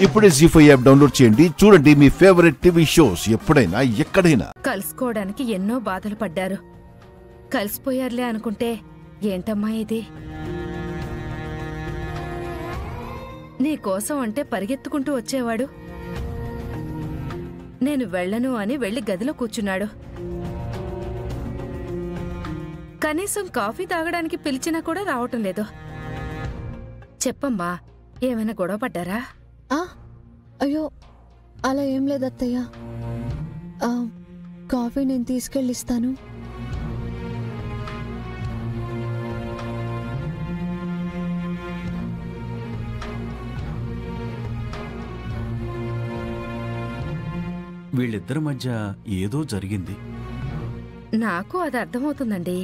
ఇప్పుడే జీ5 app download చేయండి. చూడండి మీ ఫేవరెట్ టీవీ షోస్ ఎప్పుడైనా ఎక్కడైనా. కలుసుకోవడానికి ఎన్నో బాధలు పడ్డారు. కలిసిపోయారులే అనుకుంటే ఏంటమ్మా ఇది? నీకోసం అంటే పరిగెత్తుకుంటూ వచ్చేవాడు. నేను వెళ్ళను అని వెళ్లి గదిలో కూర్చున్నాడు. కనీసం కాఫీ తాగడానికి పిలిచినా కూడా రావటం లేదు. చెప్పమ్మా, ఏమైనా గొడవ పడ్డారా? అయ్యో, అలా ఏం లేదు అత్తయ్య. కాఫీ నేను తీసుకెళ్ళిస్తాను. వీళ్ళిద్దరి మధ్య ఏదో జరిగింది. నాకు అది అర్థమవుతుందండి.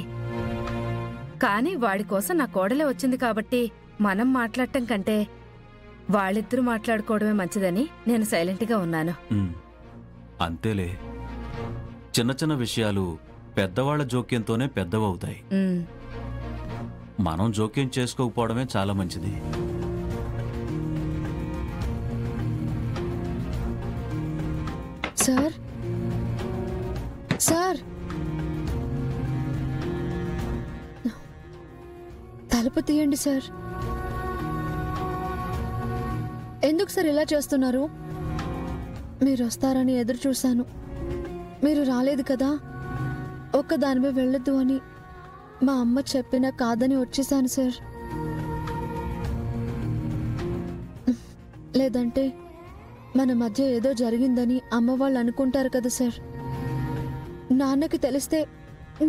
కానీ వాడి కోసం నా కోడలే వచ్చింది కాబట్టి మనం మాట్లాడటం కంటే వాళ్ళిద్దరూ మాట్లాడుకోవడమే మంచిదని నేను సైలెంట్గా ఉన్నాను. అంతేలే, చిన్న చిన్న విషయాలు పెద్దవాళ్ల జోక్యంతోనే పెద్దవవుతాయి. మనం జోక్యం చేసుకోకపోవడమే చాలా మంచిది. సార్ సార్, తలుపు తీయండి సార్. ఎందుకు సార్ ఇలా చేస్తున్నారు? మీరు వస్తారని ఎదురు చూశాను. మీరు రాలేదు కదా, ఒక్కదానివే వెళ్ళొద్దు అని మా అమ్మ చెప్పినా కాదని వచ్చేసాను సార్. లేదంటే మన మధ్య ఏదో జరిగిందని అమ్మ వాళ్ళు అనుకుంటారు కదా సార్. నాన్నకి తెలిస్తే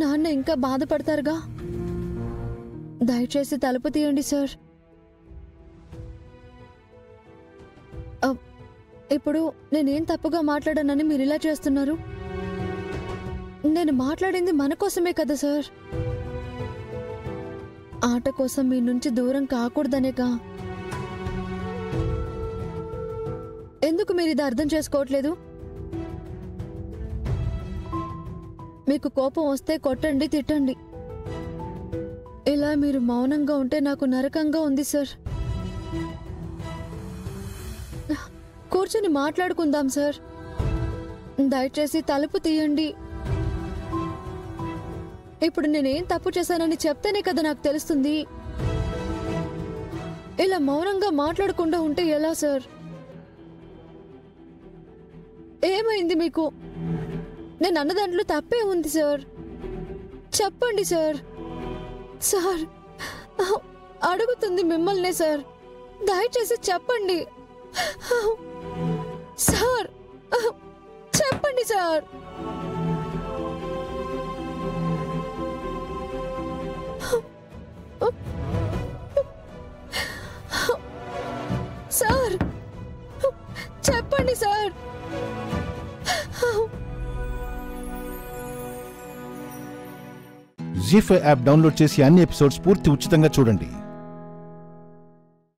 నాన్న ఇంకా బాధపడతారుగా. దయచేసి తలుపు తీయండి సార్. ఇప్పుడు నేనేం తప్పుగా మాట్లాడానని మీరు ఇలా చేస్తున్నారు? నేను మాట్లాడింది మన కోసమే కదా సార్. ఆట కోసం మీ నుంచి దూరం కాకూడదనేగా. ఎందుకు మీరు ఇది అర్థం చేసుకోవట్లేదు? మీకు కోపం వస్తే కొట్టండి, తిట్టండి. ఇలా మీరు మౌనంగా ఉంటే నాకు నరకంగా ఉంది సార్. కూర్చొని మాట్లాడుకుందాం సార్. దయచేసి తలుపు తీయండి. ఇప్పుడు నేనేం తప్పు చేశానని చెప్తేనే కదా నాకు తెలుస్తుంది. ఇలా మౌనంగా మాట్లాడకుండా ఉంటే ఎలా సార్? ఏమైంది మీకు? నేను అన్న దాంట్లో తప్పే ఉంది సార్. చెప్పండి సార్. సార్, అడుగుతుంది మిమ్మల్నే సార్. దయచేసి చెప్పండి సార్. చెప్పండి సార్. సార్, చెప్పండి సార్. జీ5 యాప్ డౌన్లోడ్ చేసి అన్ని ఎపిసోడ్స్ పూర్తి ఉచితంగా చూడండి.